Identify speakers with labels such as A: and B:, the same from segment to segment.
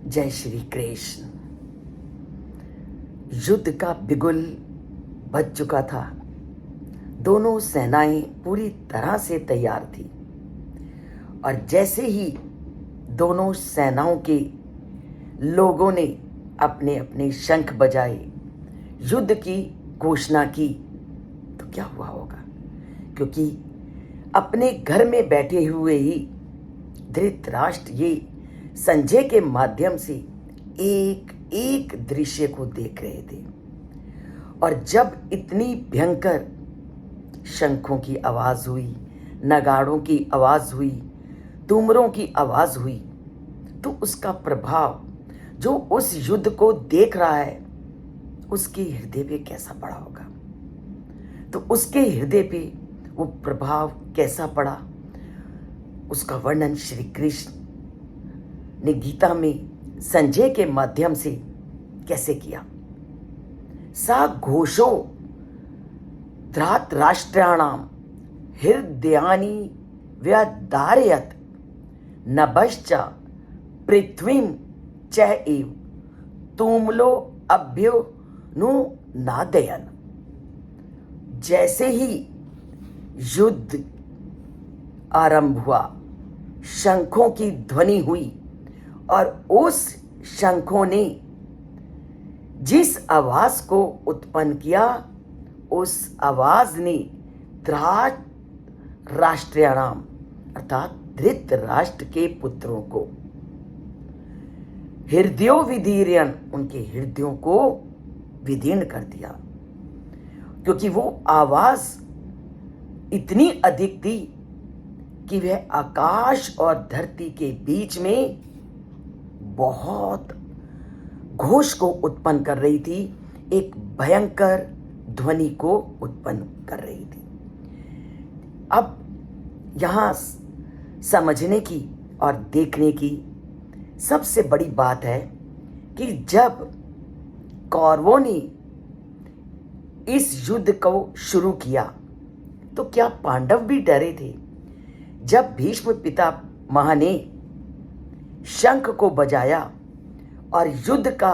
A: जय श्री कृष्ण। युद्ध का बिगुल बज चुका था। दोनों सेनाएं पूरी तरह से तैयार थी और जैसे ही दोनों सेनाओं के लोगों ने अपने अपने शंख बजाए, युद्ध की घोषणा की, तो क्या हुआ होगा? क्योंकि अपने घर में बैठे हुए ही धृतराष्ट्र ये संजय के माध्यम से एक एक दृश्य को देख रहे थे। और जब इतनी भयंकर शंखों की आवाज हुई, नगाड़ों की आवाज हुई, तुमरों की आवाज हुई, तो उसका प्रभाव जो उस युद्ध को देख रहा है उसके हृदय पे कैसा पड़ा होगा? तो उसके हृदय पे वो प्रभाव कैसा पड़ा, उसका वर्णन श्री कृष्ण ने गीता में संजय के माध्यम से कैसे किया। सा घोषो धृतराष्ट्राणाम हृदयानि व्यधारयत् नभश्च पृथ्वीं च एव तुमलो अभ्यो नु नादयन। जैसे ही युद्ध आरंभ हुआ, शंखों की ध्वनि हुई और उस शंखों ने जिस आवाज को उत्पन्न किया, उस आवाज ने धृतराष्ट्राणाम अर्थात धृतराष्ट्र के पुत्रों को हृदयों विदीर्यन, उनके हृदयों को विदीर्ण कर दिया। क्योंकि वो आवाज इतनी अधिक थी कि वह आकाश और धरती के बीच में बहुत घोष को उत्पन्न कर रही थी, एक भयंकर ध्वनि को उत्पन्न कर रही थी। अब यहां समझने की और देखने की सबसे बड़ी बात है कि जब कौरवों ने इस युद्ध को शुरू किया तो क्या पांडव भी डरे थे? जब भीष्म पितामह ने शंख को बजाया और युद्ध का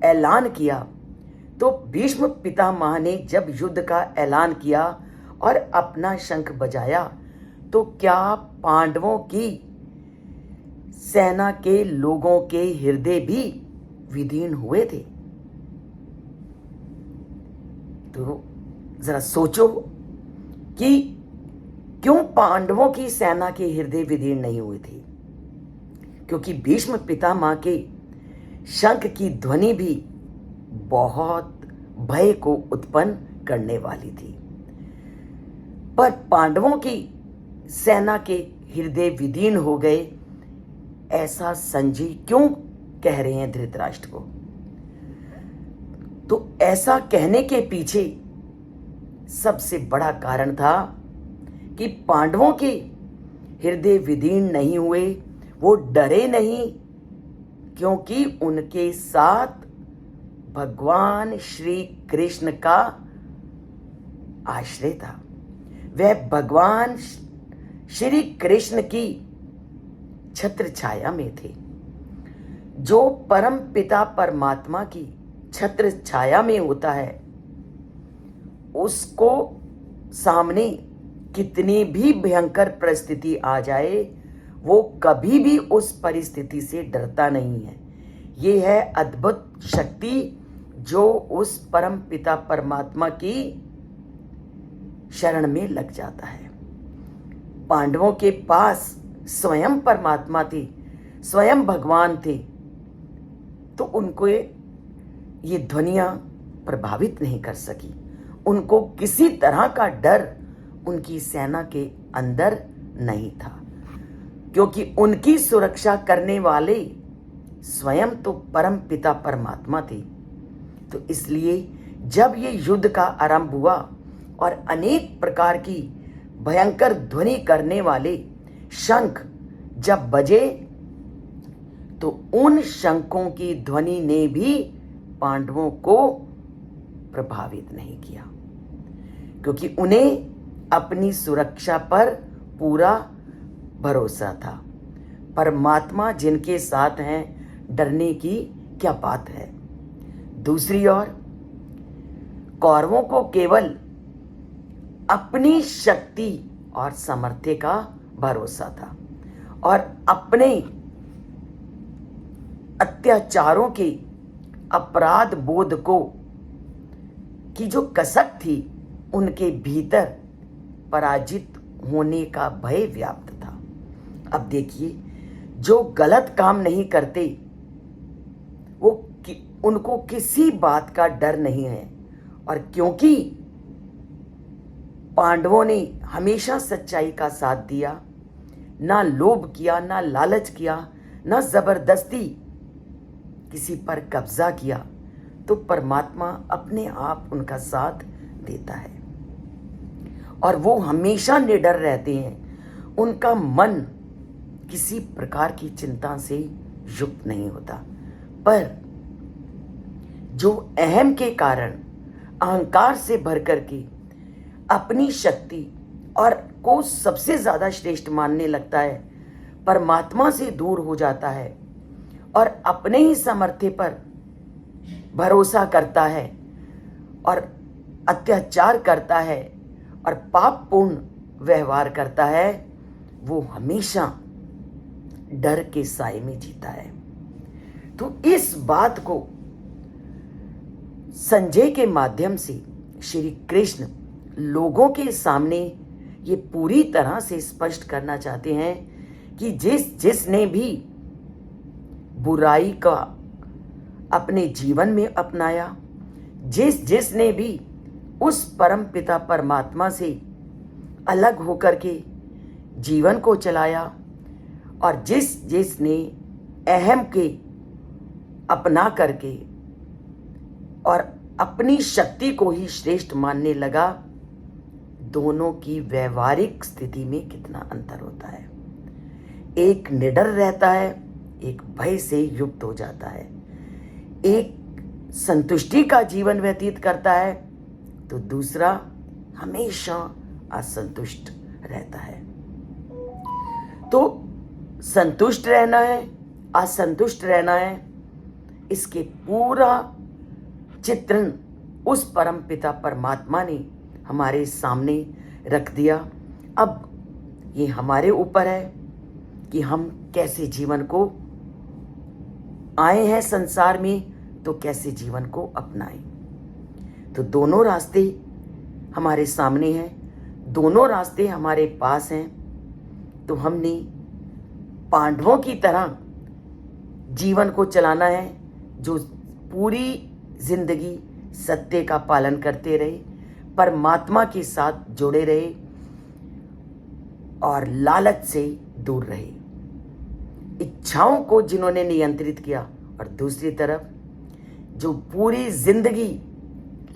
A: ऐलान किया, तो भीष्म पितामह ने जब युद्ध का ऐलान किया और अपना शंख बजाया, तो क्या पांडवों की सेना के लोगों के हृदय भी विदीर्ण हुए थे? तो जरा सोचो कि क्यों पांडवों की सेना के हृदय विदीर्ण नहीं हुए थे? क्योंकि भीष्म पितामह के शंख की ध्वनि भी बहुत भय को उत्पन्न करने वाली थी। पर पांडवों की सेना के हृदय विदीर्ण हो गए, ऐसा संजय क्यों कह रहे हैं धृतराष्ट्र को? तो ऐसा कहने के पीछे सबसे बड़ा कारण था कि पांडवों के हृदय विदीर्ण नहीं हुए, वो डरे नहीं, क्योंकि उनके साथ भगवान श्री कृष्ण का आश्रय था। वह भगवान श्री कृष्ण की छत्र छाया में थे। जो परम पिता परमात्मा की छत्र छाया में होता है, उसको सामने कितनी भी भयंकर परिस्थिति आ जाए, वो कभी भी उस परिस्थिति से डरता नहीं है। ये है अद्भुत शक्ति जो उस परम पिता परमात्मा की शरण में लग जाता है। पांडवों के पास स्वयं परमात्मा थे, स्वयं भगवान थे, तो उनको ये ध्वनियां प्रभावित नहीं कर सकी। उनको किसी तरह का डर उनकी सेना के अंदर नहीं था, क्योंकि उनकी सुरक्षा करने वाले स्वयं तो परम पिता परमात्मा थे। तो इसलिए जब ये युद्ध का आरंभ हुआ और अनेक प्रकार की भयंकर ध्वनि करने वाले शंख जब बजे, तो उन शंखों की ध्वनि ने भी पांडवों को प्रभावित नहीं किया, क्योंकि उन्हें अपनी सुरक्षा पर पूरा भरोसा था। परमात्मा जिनके साथ हैं, डरने की क्या बात है। दूसरी ओर कौरवों को केवल अपनी शक्ति और सामर्थ्य का भरोसा था और अपने अत्याचारों के अपराध बोध को की जो कसक थी उनके भीतर पराजित होने का भय व्याप्त था। अब देखिए, जो गलत काम नहीं करते उनको किसी बात का डर नहीं है। और क्योंकि पांडवों ने हमेशा सच्चाई का साथ दिया, ना लोभ किया, ना लालच किया, ना जबरदस्ती किसी पर कब्जा किया, तो परमात्मा अपने आप उनका साथ देता है और वो हमेशा निडर रहते हैं। उनका मन किसी प्रकार की चिंता से युक्त नहीं होता। पर जो अहम के कारण अहंकार से भर करके अपनी शक्ति और को सबसे ज्यादा श्रेष्ठ मानने लगता है, परमात्मा से दूर हो जाता है और अपने ही सामर्थ्य पर भरोसा करता है और अत्याचार करता है और पापपूर्ण व्यवहार करता है, वो हमेशा डर के साए में जीता है। तो इस बात को संजय के माध्यम से श्री कृष्ण लोगों के सामने ये पूरी तरह से स्पष्ट करना चाहते हैं कि जिसने भी बुराई का अपने जीवन में अपनाया, जिसने भी उस परम पिता परमात्मा से अलग होकर के जीवन को चलाया और जिसने अहम के अपना करके और अपनी शक्ति को ही श्रेष्ठ मानने लगा, दोनों की व्यवहारिक स्थिति में कितना अंतर होता है। एक निडर रहता है, एक भय से युक्त हो जाता है। एक संतुष्टि का जीवन व्यतीत करता है तो दूसरा हमेशा असंतुष्ट रहता है। तो संतुष्ट रहना है, असंतुष्ट रहना है, इसके पूरा चित्रण उस परम पिता परमात्मा ने हमारे सामने रख दिया। अब ये हमारे ऊपर है कि हम कैसे जीवन को आए हैं संसार में, तो कैसे जीवन को अपनाएं। तो दोनों रास्ते हमारे सामने हैं, दोनों रास्ते हमारे पास हैं। तो हमने पांडवों की तरह जीवन को चलाना है, जो पूरी जिंदगी सत्य का पालन करते रहे, परमात्मा के साथ जुड़े रहे और लालच से दूर रहे, इच्छाओं को जिन्होंने नियंत्रित किया। और दूसरी तरफ जो पूरी जिंदगी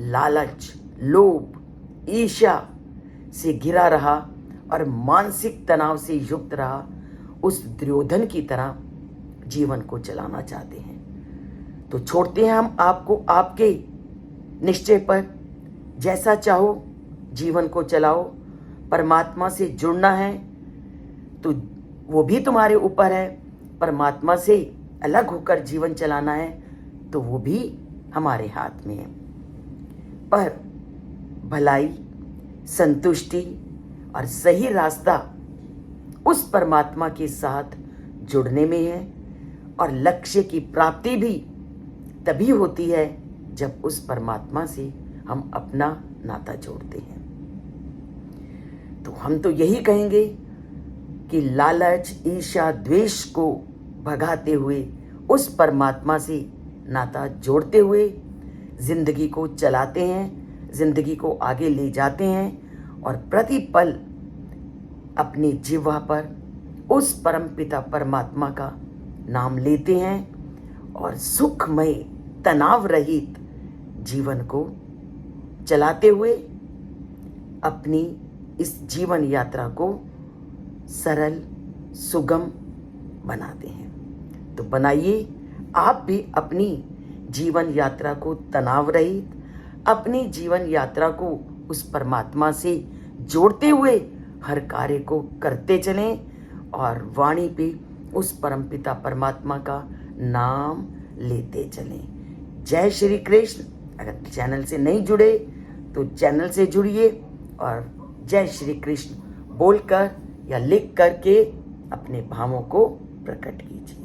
A: लालच, लोभ, ईर्ष्या से घिरा रहा और मानसिक तनाव से युक्त रहा, उस दुर्योधन की तरह जीवन को चलाना चाहते हैं। तो छोड़ते हैं हम आपको आपके निश्चय पर, जैसा चाहो जीवन को चलाओ। परमात्मा से जुड़ना है तो वो भी तुम्हारे ऊपर है, परमात्मा से अलग होकर जीवन चलाना है तो वो भी हमारे हाथ में है। पर भलाई, संतुष्टि और सही रास्ता उस परमात्मा के साथ जुड़ने में है और लक्ष्य की प्राप्ति भी तभी होती है जब उस परमात्मा से हम अपना नाता जोड़ते हैं। तो हम तो यही कहेंगे कि लालच, ईर्ष्या, द्वेष को भगाते हुए उस परमात्मा से नाता जोड़ते हुए जिंदगी को चलाते हैं, जिंदगी को आगे ले जाते हैं और प्रतिपल अपनी जिह्वा पर उस परम पिता परमात्मा का नाम लेते हैं और सुखमय, तनाव रहित जीवन को चलाते हुए अपनी इस जीवन यात्रा को सरल, सुगम बनाते हैं। तो बनाइए आप भी अपनी जीवन यात्रा को तनाव रहित, अपनी जीवन यात्रा को उस परमात्मा से जोड़ते हुए हर कार्य को करते चलें और वाणी पे उस परमपिता परमात्मा का नाम लेते चलें। जय श्री कृष्ण। अगर चैनल से नहीं जुड़े तो चैनल से जुड़िए और जय श्री कृष्ण बोलकर या लिख करके अपने भावों को प्रकट कीजिए।